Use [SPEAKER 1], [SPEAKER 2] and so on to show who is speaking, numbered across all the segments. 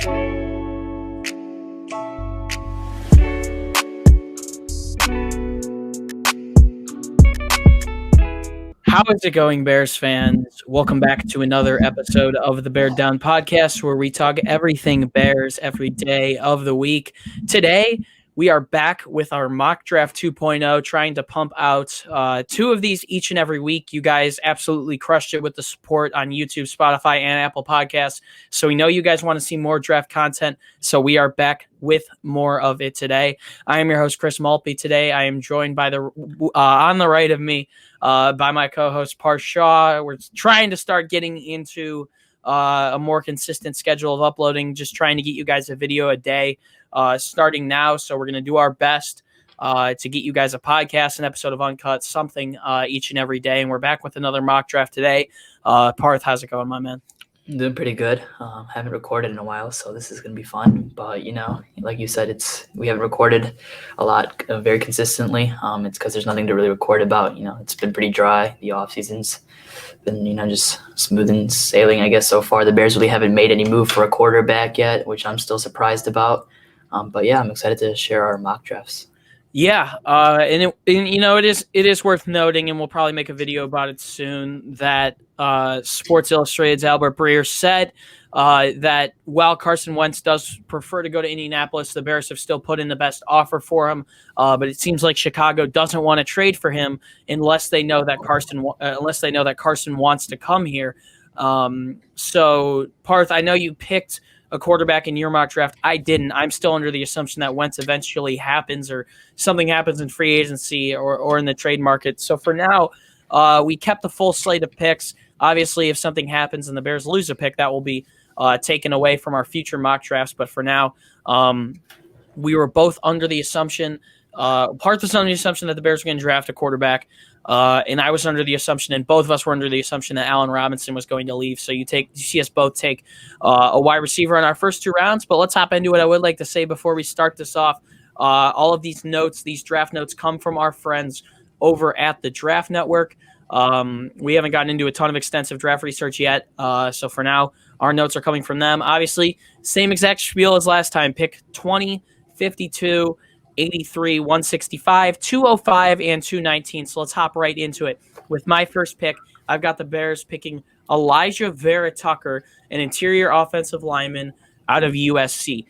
[SPEAKER 1] How is it going, Bears fans? Welcome back to another episode of the Bear Down Podcast, where we talk everything Bears every day of the week. Today, we are back with our mock draft 2.0, trying to pump out two of these each and every week. You guys absolutely crushed it with the support on YouTube, Spotify, and Apple Podcasts. So we know you guys want to see more draft content. So we are back with more of it today. I am your host, Chris Maltby. Today, I am joined by on the right of me by my co-host, Rashod. We're trying to start getting into a more consistent schedule of uploading, just trying to get you guys a video a day starting now. So we're going to do our best to get you guys a podcast, an episode of Uncut, something each and every day. And we're back with another mock draft today. Parth, how's it going, my man?
[SPEAKER 2] I'm doing pretty good. Haven't recorded in a while, so this is going to be fun. But, like you said, we haven't recorded a lot very consistently. It's because there's nothing to really record about. It's been pretty dry. The off-season's been, just smooth and sailing, I guess, so far. The Bears really haven't made any move for a quarterback yet, which I'm still surprised about. But, yeah, I'm excited to share our mock drafts.
[SPEAKER 1] Yeah, it is worth noting, and we'll probably make a video about it soon, that Sports Illustrated's Albert Breer said that while Carson Wentz does prefer to go to Indianapolis, the Bears have still put in the best offer for him. But it seems like Chicago doesn't want to trade for him unless they know that Carson wants to come here. So, Parth, I know you picked a quarterback in your mock draft. I didn't. I'm still under the assumption that Wentz eventually happens, or something happens in free agency or in the trade market. So for now, we kept the full slate of picks. Obviously, if something happens and the Bears lose a pick, that will be taken away from our future mock drafts. But for now, we were both under the assumption. Parth was under the assumption that the Bears were going to draft a quarterback. And I was under the assumption, and both of us were under the assumption, that Allen Robinson was going to leave. So you see us both take a wide receiver in our first two rounds. But let's hop into it. I would like to say before we start this off, all of these notes, these draft notes, come from our friends over at the Draft Network. We haven't gotten into a ton of extensive draft research yet. So for now, our notes are coming from them. Obviously, same exact spiel as last time. Pick 20, 52, 83, 165, 205, and 219. So let's hop right into it. With my first pick, I've got the Bears picking Alijah Vera-Tucker, an interior offensive lineman out of USC.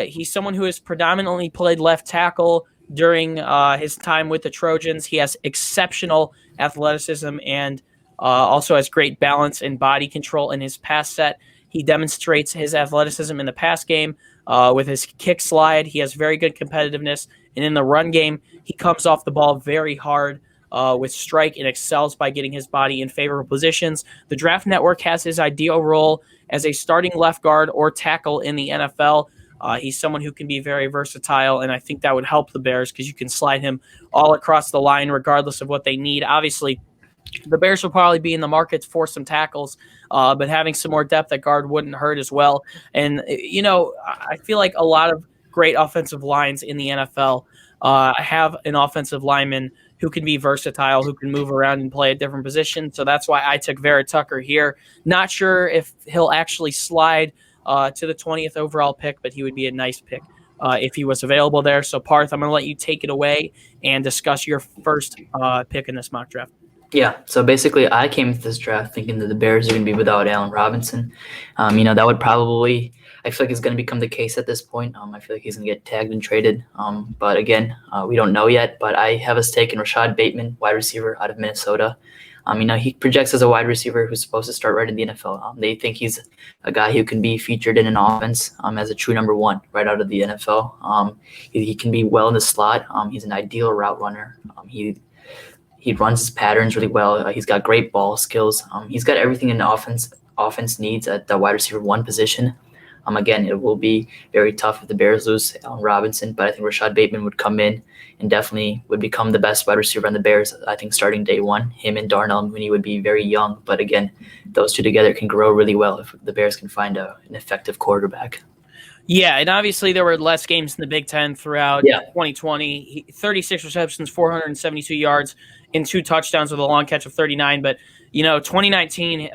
[SPEAKER 1] He's someone who has predominantly played left tackle during his time with the Trojans. He has exceptional athleticism and also has great balance and body control in his pass set. He demonstrates his athleticism in the pass game with his kick slide. He has very good competitiveness. And in the run game, he comes off the ball very hard with strike and excels by getting his body in favorable positions. The Draft Network has his ideal role as a starting left guard or tackle in the NFL. He's someone who can be very versatile, and I think that would help the Bears because you can slide him all across the line regardless of what they need. Obviously, the Bears will probably be in the market for some tackles, but having some more depth at guard wouldn't hurt as well. And, I feel like a lot of great offensive lines in the NFL have an offensive lineman who can be versatile, who can move around and play at different positions. So that's why I took Vera-Tucker here. Not sure if he'll actually slide to the 20th overall pick, but he would be a nice pick if he was available there. So, Parth, I'm going to let you take it away and discuss your first pick in this mock draft.
[SPEAKER 2] Yeah, so basically I came into this draft thinking that the Bears are going to be without Allen Robinson. That would probably – I feel like it's going to become the case at this point. I feel like he's going to get tagged and traded. But again, we don't know yet. But I have us taking Rashod Bateman, wide receiver out of Minnesota. He projects as a wide receiver who's supposed to start right in the NFL. They think he's a guy who can be featured in an offense as a true number one right out of the NFL. He can be well in the slot. He's an ideal route runner. He runs his patterns really well. He's got great ball skills. He's got everything an offense needs at the wide receiver one position. Again, it will be very tough if the Bears lose Allen Robinson, but I think Rashod Bateman would come in and definitely would become the best wide receiver on the Bears. I think starting day one, him and Darnell Mooney would be very young, but again, those two together can grow really well if the Bears can find an effective quarterback.
[SPEAKER 1] Yeah, and obviously there were less games in the Big Ten throughout 2020. 36 receptions, 472 yards, and 2 touchdowns with a long catch of 39. But 2019,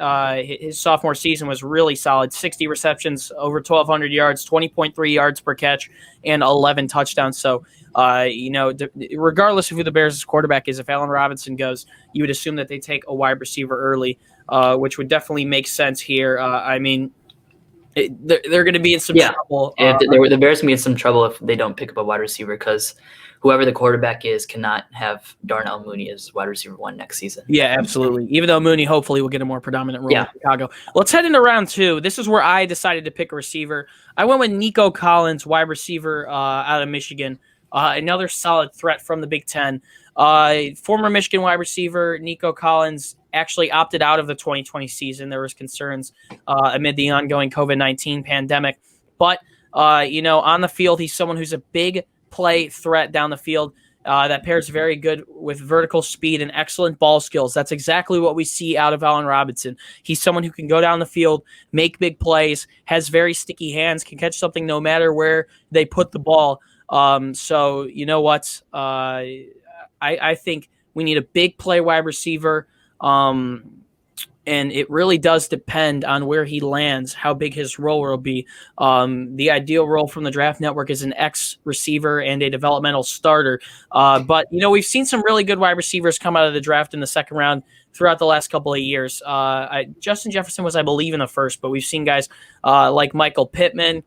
[SPEAKER 1] his sophomore season was really solid. 60 receptions, over 1,200 yards, 20.3 yards per catch, and 11 touchdowns. So, regardless of who the Bears' quarterback is, if Allen Robinson goes, you would assume that they take a wide receiver early, which would definitely make sense here. They're going to be in some trouble.
[SPEAKER 2] The Bears can be in some trouble if they don't pick up a wide receiver, because whoever the quarterback is cannot have Darnell Mooney as wide receiver 1 next season.
[SPEAKER 1] Yeah, absolutely. Even though Mooney hopefully will get a more predominant role in Chicago. Let's head into round 2. This is where I decided to pick a receiver. I went with Nico Collins, wide receiver out of Michigan. Another solid threat from the Big Ten. Former Michigan wide receiver Nico Collins actually opted out of the 2020 season. There was concerns amid the ongoing COVID-19 pandemic. But, on the field, he's someone who's a big play threat down the field that pairs very good with vertical speed and excellent ball skills. That's exactly what we see out of Allen Robinson. He's someone who can go down the field, make big plays, has very sticky hands, can catch something no matter where they put the ball. So you know what? I think we need a big play wide receiver. And it really does depend on where he lands, how big his role will be. The ideal role from the Draft Network is an X receiver and a developmental starter. But we've seen some really good wide receivers come out of the draft in the second round throughout the last couple of years. Justin Jefferson was, I believe, in the first, but we've seen guys like Michael Pittman,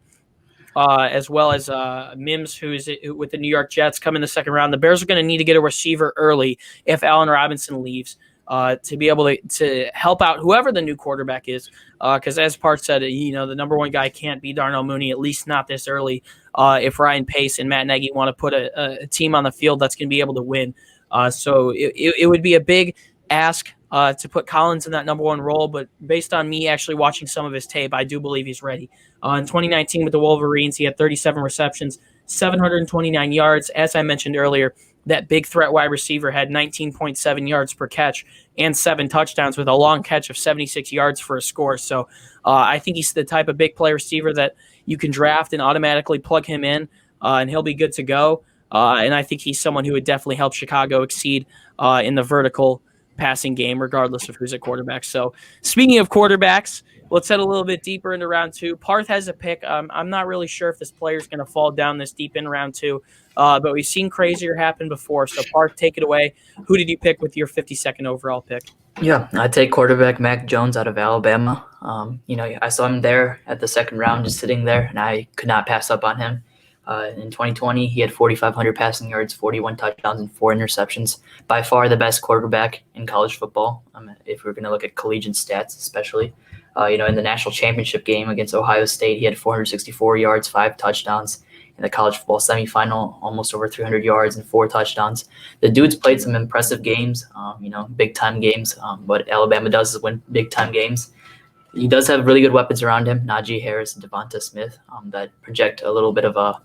[SPEAKER 1] as well as Mims, who's with the New York Jets, come in the second round. The Bears are going to need to get a receiver early if Allen Robinson leaves to be able to help out whoever the new quarterback is. Because as Parth said, the number one guy can't be Darnell Mooney, at least not this early, if Ryan Pace and Matt Nagy want to put a team on the field that's going to be able to win. So it would be a big ask to put Collins in that number one role, but based on me actually watching some of his tape, I do believe he's ready. In 2019 with the Wolverines, he had 37 receptions, 729 yards. As I mentioned earlier, that big threat wide receiver had 19.7 yards per catch and 7 touchdowns with a long catch of 76 yards for a score. So I think he's the type of big play receiver that you can draft and automatically plug him in, and he'll be good to go. And I think he's someone who would definitely help Chicago exceed in the vertical passing game, regardless of who's at quarterback. So speaking of quarterbacks, let's head a little bit deeper into round 2. Parth has a pick. I'm not really sure if this player is going to fall down this deep in round 2, but we've seen crazier happen before. So Parth, take it away. Who did you pick with your 52nd overall pick?
[SPEAKER 2] Yeah, I take quarterback Mac Jones out of Alabama. I saw him there at the second round, just sitting there, and I could not pass up on him. In 2020, he had 4,500 passing yards, 41 touchdowns, and 4 interceptions. By far the best quarterback in college football, if we're going to look at collegiate stats especially. In the national championship game against Ohio State, he had 464 yards, 5 touchdowns. In the college football semifinal, almost over 300 yards and 4 touchdowns. The dude's played some impressive games, big-time games. What Alabama does is win big-time games. He does have really good weapons around him, Najee Harris and Devonta Smith, that project a little bit of a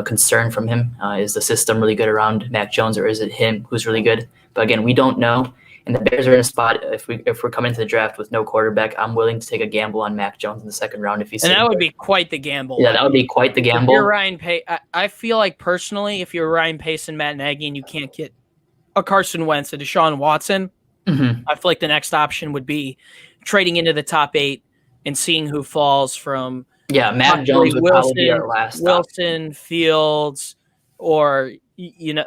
[SPEAKER 2] concern from him. Is the system really good around Mac Jones, or is it him who's really good? But again, we don't know. And the Bears are in a spot, if we're coming to the draft with no quarterback, I'm willing to take a gamble on Mac Jones in the second round if he's.
[SPEAKER 1] And that would be quite the gamble.
[SPEAKER 2] Yeah, that would be quite the gamble.
[SPEAKER 1] If you're Ryan Pace, I feel like personally, if you're Ryan Pace and Matt Nagy and you can't get a Carson Wentz, a Deshaun Watson, I feel like the next option would be trading into the top 8 and seeing who falls from.
[SPEAKER 2] Yeah, Matt Jones would probably be our last stop.
[SPEAKER 1] Wilson, Fields, or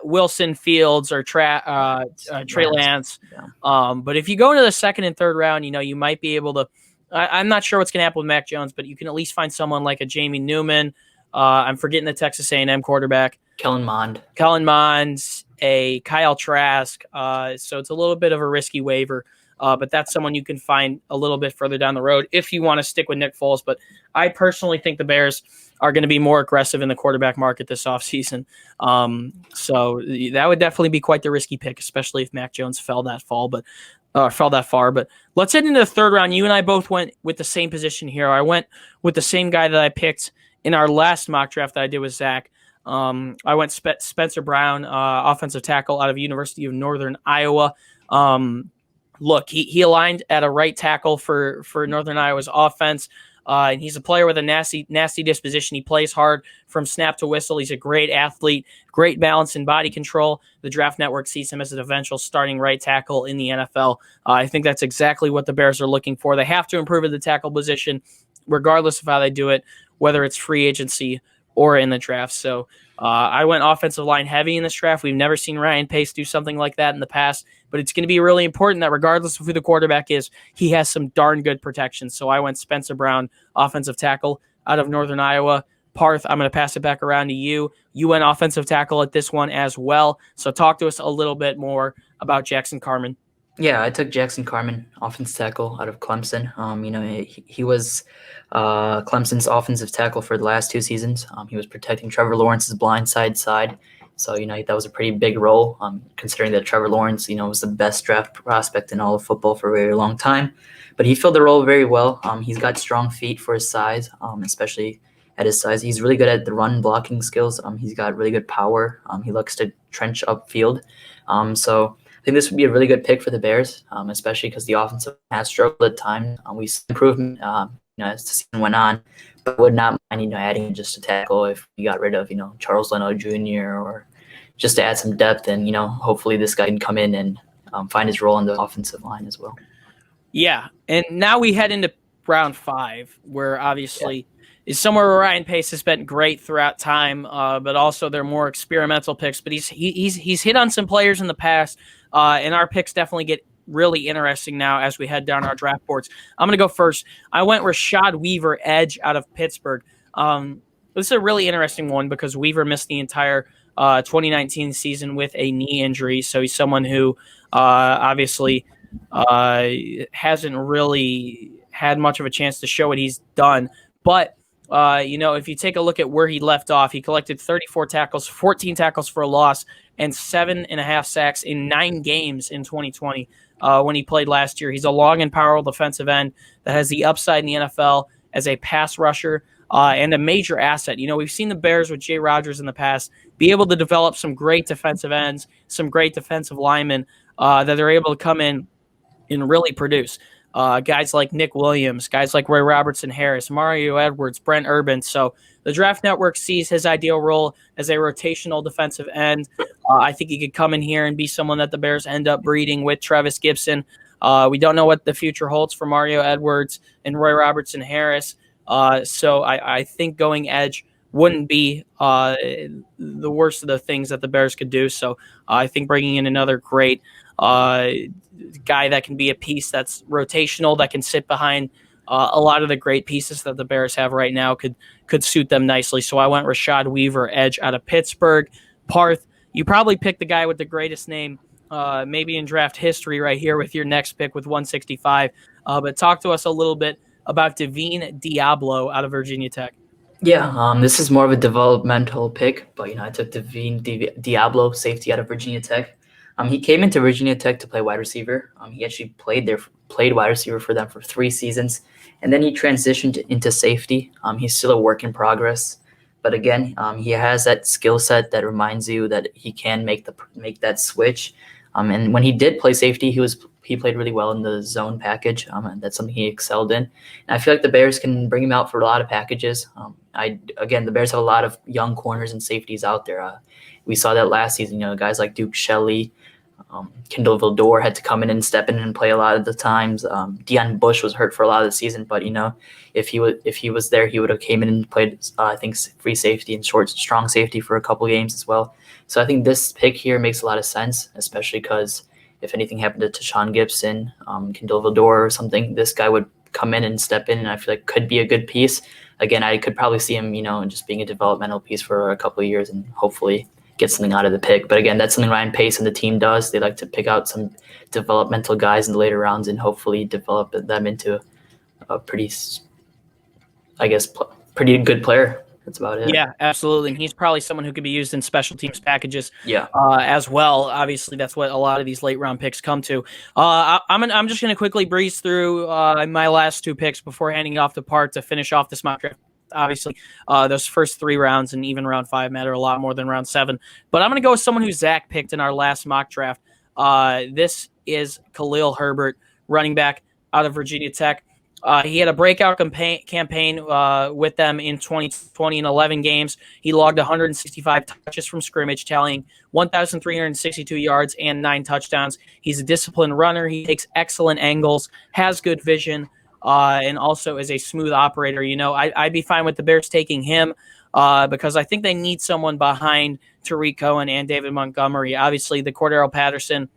[SPEAKER 1] Wilson, Fields, or Trey Lance. Yeah. But if you go into the second and third round, you might be able to. I'm not sure what's going to happen with Mac Jones, but you can at least find someone like a Jamie Newman. I'm forgetting the Texas A&M quarterback.
[SPEAKER 2] Kellen Mond,
[SPEAKER 1] a Kyle Trask. So it's a little bit of a risky waiver. But that's someone you can find a little bit further down the road if you want to stick with Nick Foles. But I personally think the Bears are going to be more aggressive in the quarterback market this offseason. So that would definitely be quite the risky pick, especially if Mac Jones fell that far. But let's head into the third round. You and I both went with the same position here. I went with the same guy that I picked in our last mock draft that I did with Zach. I went Spencer Brown, offensive tackle out of University of Northern Iowa. Look, he aligned at a right tackle for Northern Iowa's offense. And he's a player with a nasty disposition. He plays hard from snap to whistle. He's a great athlete, great balance and body control. The Draft Network sees him as an eventual starting right tackle in the NFL. I think that's exactly what the Bears are looking for. They have to improve at the tackle position, regardless of how they do it, whether it's free agency or in the draft. So I went offensive line heavy in this draft. We've never seen Ryan Pace do something like that in the past, but it's going to be really important that regardless of who the quarterback is, he has some darn good protection. So I went Spencer Brown, offensive tackle out of Northern Iowa. Parth, I'm going to pass it back around to you. You went offensive tackle at this one as well. So talk to us a little bit more about Jackson Carman.
[SPEAKER 2] Yeah, I took Jackson Carman, offensive tackle out of Clemson. He was Clemson's offensive tackle for the last 2 seasons. He was protecting Trevor Lawrence's blindside side. So, that was a pretty big role, considering that Trevor Lawrence, was the best draft prospect in all of football for a very long time. But he filled the role very well. He's got strong feet for his size, especially at his size. He's really good at the run blocking skills. He's got really good power. He likes to trench upfield. So I think this would be a really good pick for the Bears, especially because the offensive has struggled at times. We saw improvement, as the season went on, but would not mind, adding just a tackle if we got rid of, Charles Leno Jr. or just to add some depth, and hopefully this guy can come in and find his role in the offensive line as well.
[SPEAKER 1] Yeah, and now we head into round 5, where obviously is somewhere where Ryan Pace has been great throughout time, but also they're more experimental picks. But he's hit on some players in the past, and our picks definitely get really interesting now as we head down our draft boards. I'm going to go first. I went Rashad Weaver, edge out of Pittsburgh. This is a really interesting one because Weaver missed the entire 2019 season with a knee injury, so he's someone who obviously hasn't really had much of a chance to show what he's done. But if you take a look at where he left off, he collected 34 tackles, 14 tackles for a loss, and 7.5 sacks in 9 games in 2020 when he played last year. He's a long and powerful defensive end that has the upside in the NFL as a pass rusher and a major asset. We've seen the Bears with Jay Rodgers in the past be able to develop some great defensive ends, some great defensive linemen that are able to come in and really produce. Guys like Nick Williams, guys like Roy Robertson-Harris, Mario Edwards, Brent Urban. So the Draft Network sees his ideal role as a rotational defensive end. I think he could come in here and be someone that the Bears end up breeding with Travis Gibson. We don't know what the future holds for Mario Edwards and Roy Robertson-Harris. So I think going edge wouldn't be the worst of the things that the Bears could do. So I think bringing in another great guy that can be a piece that's rotational, that can sit behind a lot of the great pieces that the Bears have right now could suit them nicely. So I went Rashad Weaver, edge out of Pittsburgh. Parth, you probably picked the guy with the greatest name maybe in draft history right here with your next pick with 165. But talk to us a little bit about Deablo out of Virginia Tech.
[SPEAKER 2] Yeah, this is more of a developmental pick, but I took Deablo, safety out of Virginia Tech. He came into Virginia Tech to play wide receiver. He actually played wide receiver for them for 3 seasons, and then he transitioned into safety. He's still a work in progress, but again, he has that skill set that reminds you that he can make that switch. And when he did play safety, he played really well in the zone package. And that's something he excelled in. And I feel like the Bears can bring him out for a lot of packages. The Bears have a lot of young corners and safeties out there. We saw that last season. Guys like Duke Shelley, Kendall Vildor had to come in and step in and play a lot of the times. Deion Bush was hurt for a lot of the season, but if he was there, he would have came in and played I think free safety and strong safety for a couple games as well. So I think this pick here makes a lot of sense, especially because if anything happened to Tashawn Gibson, Kendall Vildor or something, this guy would come in and step in, and I feel like could be a good piece. Again, I could probably see him, just being a developmental piece for a couple of years and hopefully get something out of the pick. But again, that's something Ryan Pace and the team does. They like to pick out some developmental guys in the later rounds and hopefully develop them into a pretty good player. That's about it.
[SPEAKER 1] Yeah, absolutely. And he's probably someone who could be used in special teams packages as well. Obviously, that's what a lot of these late round picks come to. I'm just going to quickly breeze through my last 2 picks before handing it off to Parth to finish off this mock draft. Obviously, those first 3 rounds and even round 5 matter a lot more than round 7. But I'm going to go with someone who Zach picked in our last mock draft. This is Khalil Herbert, running back out of Virginia Tech. He had a breakout campaign with them in 2020 in 11 games. He logged 165 touches from scrimmage, tallying 1,362 yards and 9 touchdowns. He's a disciplined runner. He takes excellent angles, has good vision, and also is a smooth operator. I'd be fine with the Bears taking him because I think they need someone behind Tariq Cohen and David Montgomery. Obviously, the Cordero Patterson,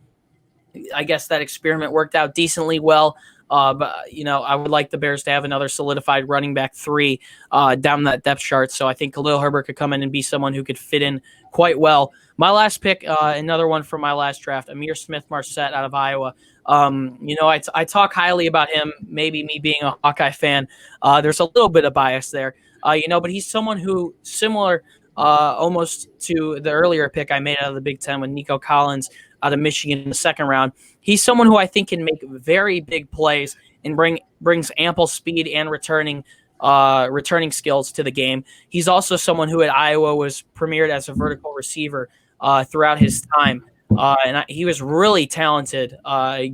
[SPEAKER 1] I guess that experiment worked out decently well. But I would like the Bears to have another solidified running back 3 down that depth chart. So I think Khalil Herbert could come in and be someone who could fit in quite well. My last pick, another one from my last draft, Ihmir Smith-Marsette out of Iowa. I talk highly about him, maybe me being a Hawkeye fan. There's a little bit of bias there, but he's someone who, similar almost to the earlier pick I made out of the Big Ten with Nico Collins out of Michigan in the second round. He's someone who I think can make very big plays and brings ample speed and returning skills to the game. He's also someone who at Iowa was premiered as a vertical receiver throughout his time. He was really talented,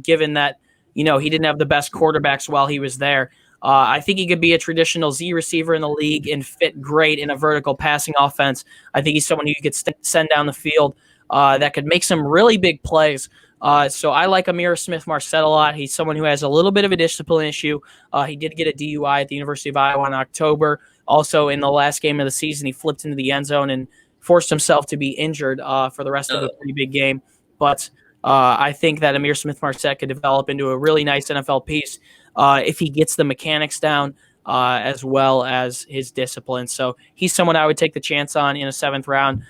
[SPEAKER 1] given that he didn't have the best quarterbacks while he was there. I think he could be a traditional Z receiver in the league and fit great in a vertical passing offense. I think he's someone who you could send down the field that could make some really big plays. So I like Ihmir Smith-Marsette a lot. He's someone who has a little bit of a discipline issue. He did get a DUI at the University of Iowa in October. Also, in the last game of the season, he flipped into the end zone and forced himself to be injured for the rest of the pretty big game. But I think that Ihmir Smith-Marsette could develop into a really nice NFL piece if he gets the mechanics down as well as his discipline. So he's someone I would take the chance on in a 7th round.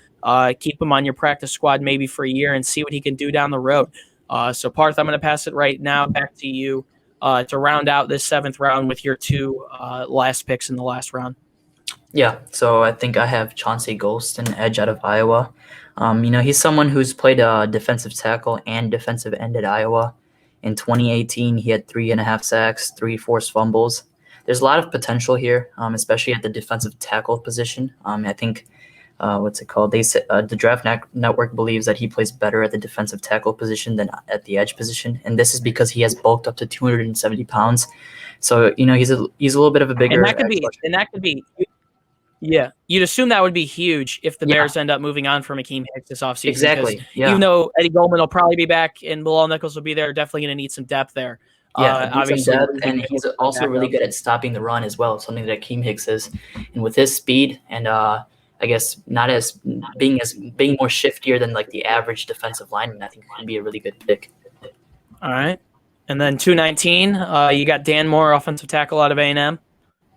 [SPEAKER 1] Keep him on your practice squad maybe for a year and see what he can do down the road. So Parth, I'm going to pass it right now back to you to round out this 7th round with your 2 last picks in the last round.
[SPEAKER 2] Yeah, so I think I have Chauncey Golston, edge out of Iowa. He's someone who's played defensive tackle and defensive end at Iowa. In 2018, he had 3.5 sacks, 3 forced fumbles. There's a lot of potential here, especially at the defensive tackle position. I think what's it called? They said the Draft Network believes that he plays better at the defensive tackle position than at the edge position, and this is because he has bulked up to 270 pounds. So he's a little bit of a bigger.
[SPEAKER 1] And that could be. Yeah, you'd assume that would be huge if the Bears end up moving on from Akeem Hicks this offseason.
[SPEAKER 2] Exactly. Yeah.
[SPEAKER 1] Even though Eddie Goldman will probably be back and Bilal Nichols will be there, definitely going to need some depth there.
[SPEAKER 2] Yeah, obviously, and he's also really good at stopping the run as well, something that Akeem Hicks is. And with his speed and I guess not as being more shiftier than like the average defensive lineman, I think it would be a really good pick.
[SPEAKER 1] All right, and then 219, you got Dan Moore, offensive tackle out of A&M.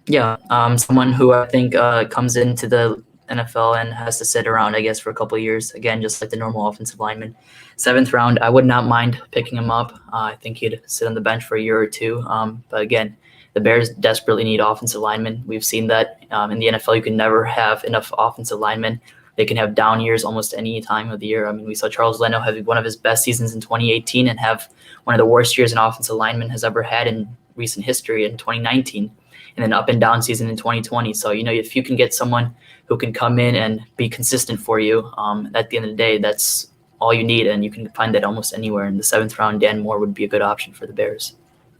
[SPEAKER 2] Yeah, someone who I think comes into the NFL and has to sit around, I guess, for a couple of years. Again, just like the normal offensive lineman. 7th round, I would not mind picking him up. I think he'd sit on the bench for a year or 2. But again, the Bears desperately need offensive linemen. We've seen that in the NFL. You can never have enough offensive linemen. They can have down years almost any time of the year. I mean, we saw Charles Leno have one of his best seasons in 2018 and have one of the worst years an offensive lineman has ever had in recent history in 2019. And then up and down season in 2020. So, if you can get someone who can come in and be consistent for you, at the end of the day, that's all you need. And you can find that almost anywhere. In the 7th round, Dan Moore would be a good option for the Bears.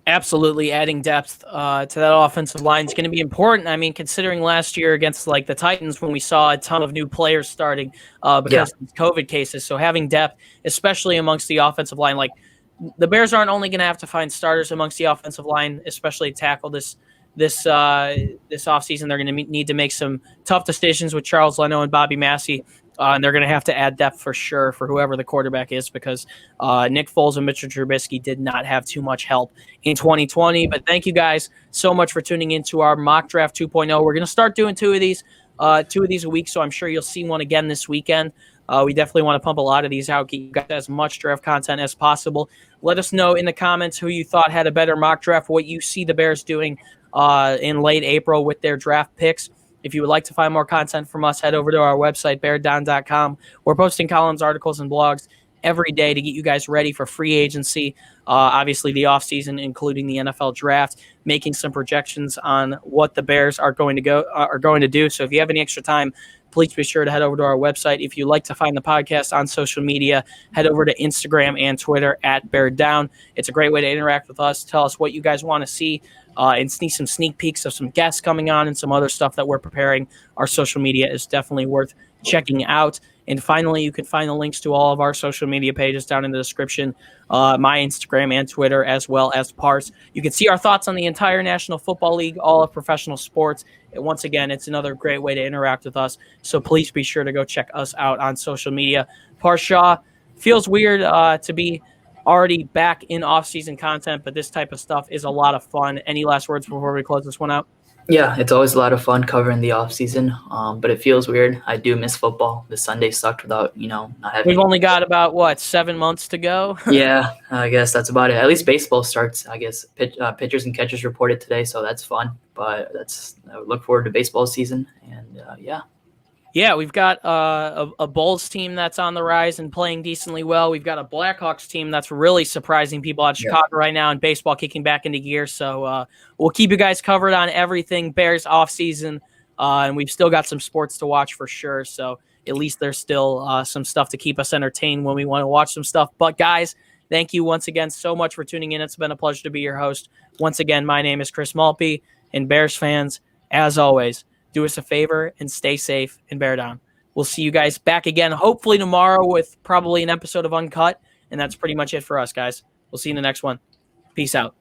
[SPEAKER 1] Absolutely. Adding depth to that offensive line is going to be important. I mean, considering last year against like the Titans when we saw a ton of new players starting because of COVID cases. So having depth, especially amongst the offensive line, like the Bears aren't only going to have to find starters amongst the offensive line, especially tackle this offseason. They're going to need to make some tough decisions with Charles Leno and Bobby Massey, and they're going to have to add depth for sure for whoever the quarterback is because Nick Foles and Mitchell Trubisky did not have too much help in 2020. But thank you guys so much for tuning into our mock draft 2.0. We're going to start doing 2 of these a week, so I'm sure you'll see one again this weekend. We definitely want to pump a lot of these out, get you guys as much draft content as possible. Let us know in the comments who you thought had a better mock draft, what you see the Bears doing in late April with their draft picks. If you would like to find more content from us, head over to our website, beardown.com. We're posting columns, articles, and blogs every day to get you guys ready for free agency, obviously the offseason, including the NFL draft, making some projections on what the Bears are going to do. So if you have any extra time, please be sure to head over to our website. If you like to find the podcast on social media, head over to Instagram and Twitter at Bear Down. It's a great way to interact with us. Tell us what you guys want to see and see some sneak peeks of some guests coming on and some other stuff that we're preparing. Our social media is definitely worth checking out. And finally, you can find the links to all of our social media pages down in the description, my Instagram and Twitter, as well as Parth's. You can see our thoughts on the entire National Football League, all of professional sports. And once again, it's another great way to interact with us. So please be sure to go check us out on social media. Parth, feels weird to be already back in off-season content, but this type of stuff is a lot of fun. Any last words before we close this one out?
[SPEAKER 2] Yeah, it's always a lot of fun covering the off season, but it feels weird. I do miss football. The Sunday sucked without, not having.
[SPEAKER 1] We've only got about 7 months to go.
[SPEAKER 2] Yeah, I guess that's about it. At least baseball starts. I guess pitchers and catchers reported today, so that's fun. But I look forward to baseball season, and yeah.
[SPEAKER 1] Yeah, we've got a Bulls team that's on the rise and playing decently well. We've got a Blackhawks team that's really surprising people out of Chicago right now, and baseball kicking back into gear. So we'll keep you guys covered on everything Bears offseason, and we've still got some sports to watch for sure. So at least there's still some stuff to keep us entertained when we want to watch some stuff. But guys, thank you once again so much for tuning in. It's been a pleasure to be your host. Once again, my name is Chris Malpe, and Bears fans, as always, do us a favor and stay safe and bear down. We'll see you guys back again, hopefully tomorrow with probably an episode of Uncut. And that's pretty much it for us, guys. We'll see you in the next one. Peace out.